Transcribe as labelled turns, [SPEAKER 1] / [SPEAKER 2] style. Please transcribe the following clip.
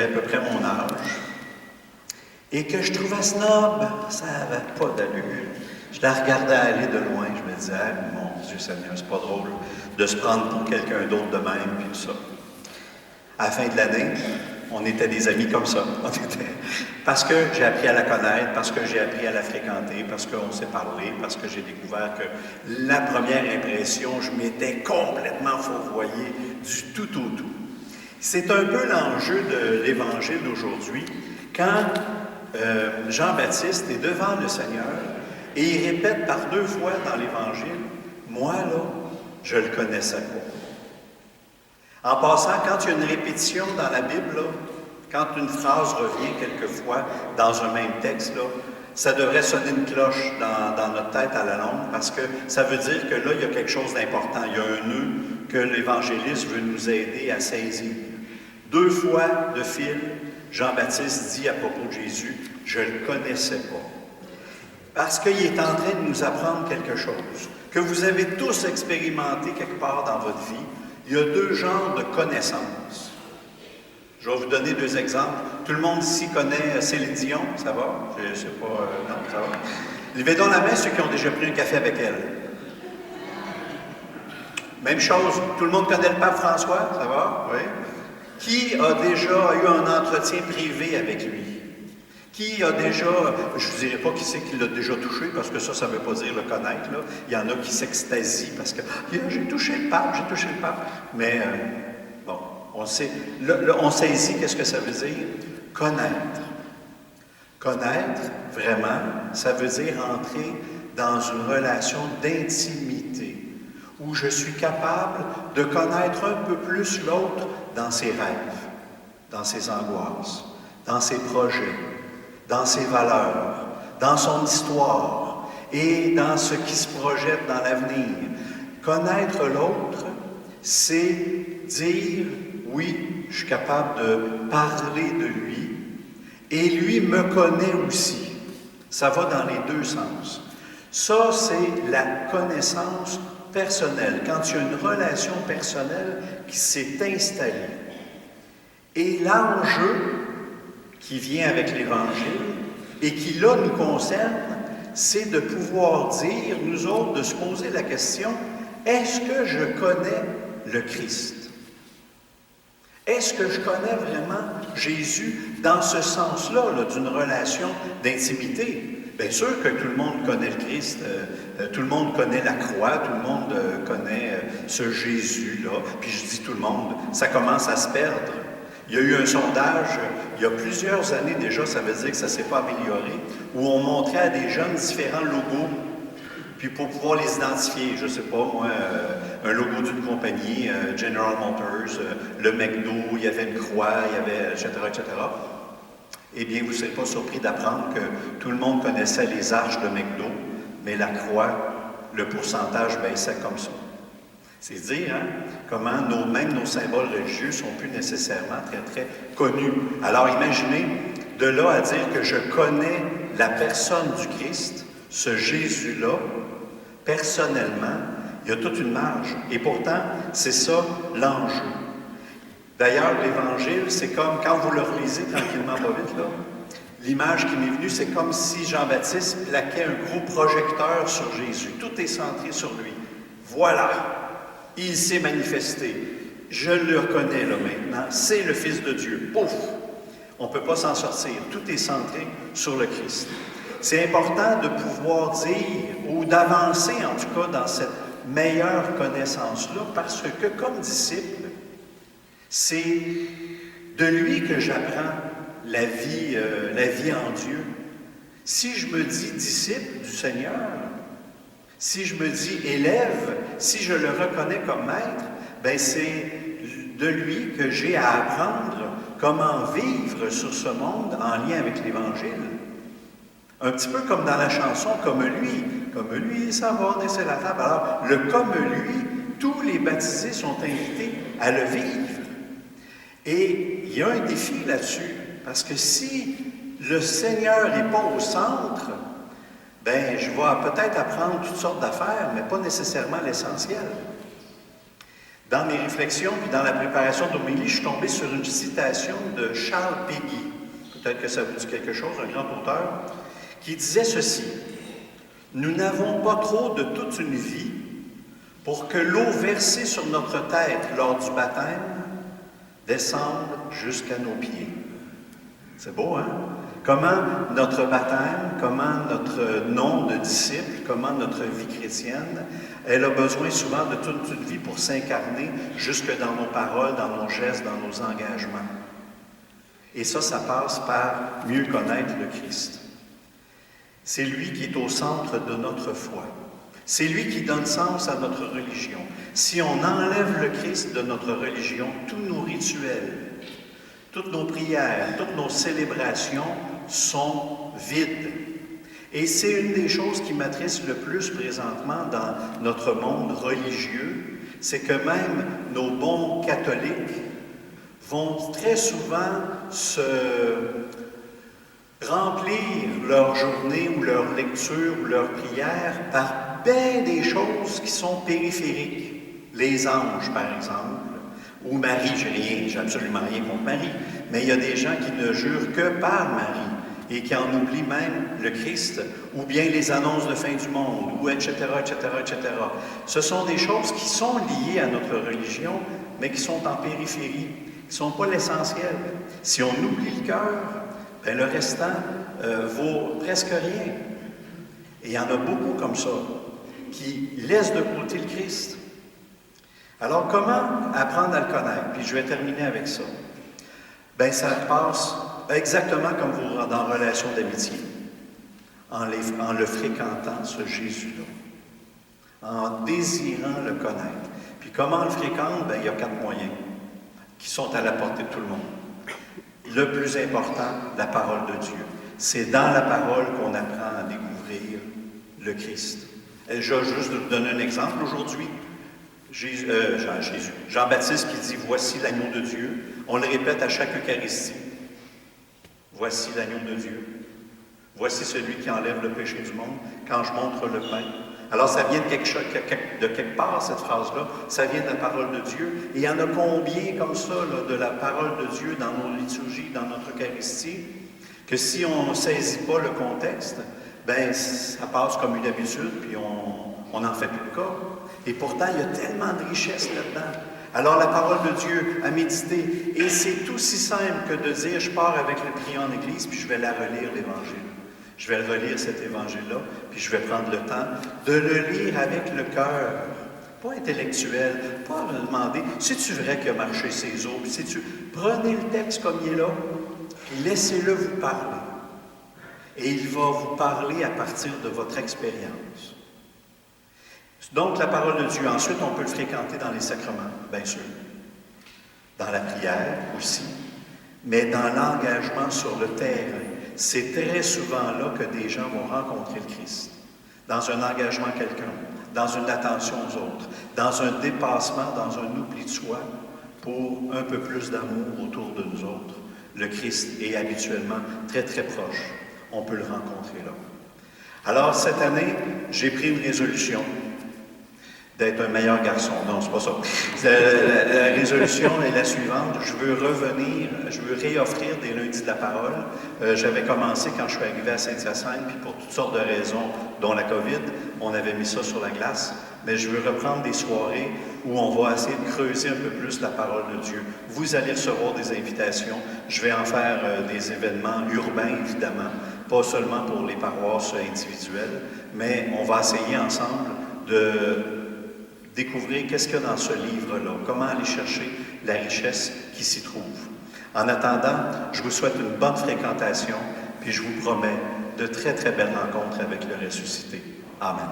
[SPEAKER 1] avait à peu près mon âge, et que je trouvais snob, ça n'avait pas d'allure. Je la regardais aller de loin, je me disais, ah, mon Dieu Seigneur, c'est pas drôle de se prendre pour quelqu'un d'autre de même, puis tout ça. À la fin de l'année, on était des amis comme ça. Parce que j'ai appris à la connaître, parce que j'ai appris à la fréquenter, parce qu'on s'est parlé, parce que j'ai découvert que la première impression, je m'étais complètement fourvoyé du tout au tout. C'est un peu l'enjeu de l'Évangile d'aujourd'hui, quand Jean-Baptiste est devant le Seigneur et il répète par 2 fois dans l'Évangile, « Moi, là, je ne le connaissais pas. » En passant, quand il y a une répétition dans la Bible, là, quand une phrase revient quelquefois dans un même texte, là, ça devrait sonner une cloche dans notre tête à la longue, parce que ça veut dire que là, il y a quelque chose d'important. Il y a un nœud que l'évangéliste veut nous aider à saisir. 2 fois de fil, Jean-Baptiste dit à propos de Jésus, « Je ne le connaissais pas. » Parce qu'il est en train de nous apprendre quelque chose que vous avez tous expérimenté quelque part dans votre vie. Il y a 2 genres de connaissances. Je vais vous donner 2 exemples. Tout le monde ici connaît Céline Dion, ça va? Je ne sais pas, non, ça va. Levez donc la main ceux qui ont déjà pris un café avec elle. Même chose, tout le monde connaît le pape François, ça va? Oui. Qui a déjà eu un entretien privé avec lui? Qui a déjà, je ne vous dirai pas qui c'est qui l'a déjà touché, parce que ça ne veut pas dire le connaître, là. Il y en a qui s'extasient parce que j'ai touché le pape. Mais bon, on sait, on saisit qu'est-ce que ça veut dire? Connaître. Connaître, vraiment, ça veut dire entrer dans une relation d'intimité, où je suis capable de connaître un peu plus l'autre dans ses rêves, dans ses angoisses, dans ses projets, dans ses valeurs, dans son histoire et dans ce qui se projette dans l'avenir. Connaître l'autre, c'est dire, oui, je suis capable de parler de lui, et lui me connaît aussi. Ça va dans les 2 sens. Ça, c'est la connaissance personnelle, quand il y a une relation personnelle qui s'est installée. Et l'enjeu qui vient avec l'Évangile et qui, là, nous concerne, c'est de pouvoir dire, nous autres, de se poser la question, est-ce que je connais le Christ? Est-ce que je connais vraiment Jésus dans ce sens-là, là, d'une relation d'intimité? Bien sûr que tout le monde connaît le Christ, tout le monde connaît la croix, tout le monde connaît ce Jésus-là. Puis je dis tout le monde, ça commence à se perdre. Il y a eu un sondage, il y a plusieurs années déjà, ça veut dire que ça ne s'est pas amélioré, où on montrait à des jeunes différents logos, puis pour pouvoir les identifier, je ne sais pas, moi, un logo d'une compagnie, General Motors, le McDo, il y avait une croix, il y avait, etc., etc. Eh bien, vous ne serez pas surpris d'apprendre que tout le monde connaissait les arches de McDo, mais la croix, le pourcentage baissait comme ça. C'est dire, hein, comment même nos symboles religieux ne sont plus nécessairement très, très connus. Alors, imaginez, de là à dire que je connais la personne du Christ, ce Jésus-là, personnellement, il y a toute une marge. Et pourtant, c'est ça l'enjeu. D'ailleurs, l'Évangile, c'est comme, quand vous le relisez tranquillement, pas vite, là, l'image qui m'est venue, c'est comme si Jean-Baptiste plaquait un gros projecteur sur Jésus. Tout est centré sur lui. Voilà, il s'est manifesté. Je le reconnais là maintenant, c'est le Fils de Dieu. Pouf! On ne peut pas s'en sortir. Tout est centré sur le Christ. C'est important de pouvoir dire, ou d'avancer en tout cas dans cette meilleure connaissance-là, parce que comme disciple, c'est de lui que j'apprends la vie en Dieu. Si je me dis disciple du Seigneur, si je me dis élève, si je le reconnais comme maître, bien c'est de lui que j'ai à apprendre comment vivre sur ce monde en lien avec l'Évangile. Un petit peu comme dans la chanson « Comme lui, ça va, on essaie la table ». Alors, le « comme lui », tous les baptisés sont invités à le vivre. Et il y a un défi là-dessus, parce que si le Seigneur n'est pas au centre, bien, je vais peut-être apprendre toutes sortes d'affaires, mais pas nécessairement l'essentiel. Dans mes réflexions, puis dans la préparation d'homélie, je suis tombé sur une citation de Charles Péguy. Peut-être que ça vous dit quelque chose, un grand auteur, qui disait ceci. « Nous n'avons pas trop de toute une vie pour que l'eau versée sur notre tête lors du baptême descende jusqu'à nos pieds. » C'est beau, hein? Comment notre baptême, comment notre nom de disciple, comment notre vie chrétienne, elle a besoin souvent de toute une vie pour s'incarner jusque dans nos paroles, dans nos gestes, dans nos engagements. Et ça passe par mieux connaître le Christ. C'est lui qui est au centre de notre foi. C'est lui qui donne sens à notre religion. Si on enlève le Christ de notre religion, tous nos rituels, toutes nos prières, toutes nos célébrations sont vides. Et c'est une des choses qui m'attriste le plus présentement dans notre monde religieux, c'est que même nos bons catholiques vont très souvent se remplir leur journée ou leur lecture ou leur prière par bien des choses qui sont périphériques. Les anges, par exemple, ou Marie, j'ai absolument rien contre Marie, mais il y a des gens qui ne jurent que par Marie et qui en oublient même le Christ, ou bien les annonces de fin du monde, ou etc., etc., etc. Ce sont des choses qui sont liées à notre religion, mais qui sont en périphérie, qui ne sont pas l'essentiel. Si on oublie le cœur, bien, le restant vaut presque rien. Et il y en a beaucoup comme ça, qui laissent de côté le Christ. Alors, comment apprendre à le connaître? Puis je vais terminer avec ça. Bien, ça passe exactement comme vous dans relation d'amitié, en le fréquentant, ce Jésus-là, en désirant le connaître. Puis comment on le fréquente? Bien, il y a 4 moyens qui sont à la portée de tout le monde. Le plus important, la parole de Dieu. C'est dans la parole qu'on apprend à découvrir le Christ. Et je vais juste vous donner un exemple aujourd'hui. Jean-Baptiste qui dit « Voici l'agneau de Dieu ». On le répète à chaque Eucharistie. « Voici l'agneau de Dieu ». Voici celui qui enlève le péché du monde quand je montre le pain. Alors, ça vient de quelque part, cette phrase-là. Ça vient de la parole de Dieu. Et il y en a combien comme ça, là, de la parole de Dieu dans nos liturgies, dans notre Eucharistie, que si on ne saisit pas le contexte, bien, ça passe comme une habitude, puis on n'en fait plus de cas. Et pourtant, il y a tellement de richesse là-dedans. Alors, la parole de Dieu à méditer. Et c'est aussi simple que de dire, je pars avec le prier en Église, puis je vais la relire, l'Évangile. Je vais relire cet Évangile-là, puis je vais prendre le temps de le lire avec le cœur. Pas intellectuel, pas me demander, c'est-tu vrai qu'il a marché ses eaux? Prenez le texte comme il est là, puis laissez-le vous parler. Et il va vous parler à partir de votre expérience. Donc, la parole de Dieu. Ensuite, on peut le fréquenter dans les sacrements, bien sûr. Dans la prière aussi, mais dans l'engagement sur le terrain. C'est très souvent là que des gens vont rencontrer le Christ. Dans un engagement à quelqu'un, dans une attention aux autres, dans un dépassement, dans un oubli de soi, pour un peu plus d'amour autour de nous autres. Le Christ est habituellement très, très proche. On peut le rencontrer là. Alors, cette année, j'ai pris une résolution d'être un meilleur garçon. Non, c'est pas ça. La résolution est la suivante. Je veux réoffrir des lundis de la parole. J'avais commencé quand je suis arrivé à Saint-Hyacinthe, puis pour toutes sortes de raisons, dont la COVID, on avait mis ça sur la glace. Mais je veux reprendre des soirées où on va essayer de creuser un peu plus la parole de Dieu. Vous allez recevoir des invitations. Je vais en faire des événements urbains, évidemment, pas seulement pour les paroisses individuelles, mais on va essayer ensemble de découvrir qu'est-ce qu'il y a dans ce livre-là, comment aller chercher la richesse qui s'y trouve. En attendant, je vous souhaite une bonne fréquentation, puis je vous promets de très, très belles rencontres avec le ressuscité. Amen.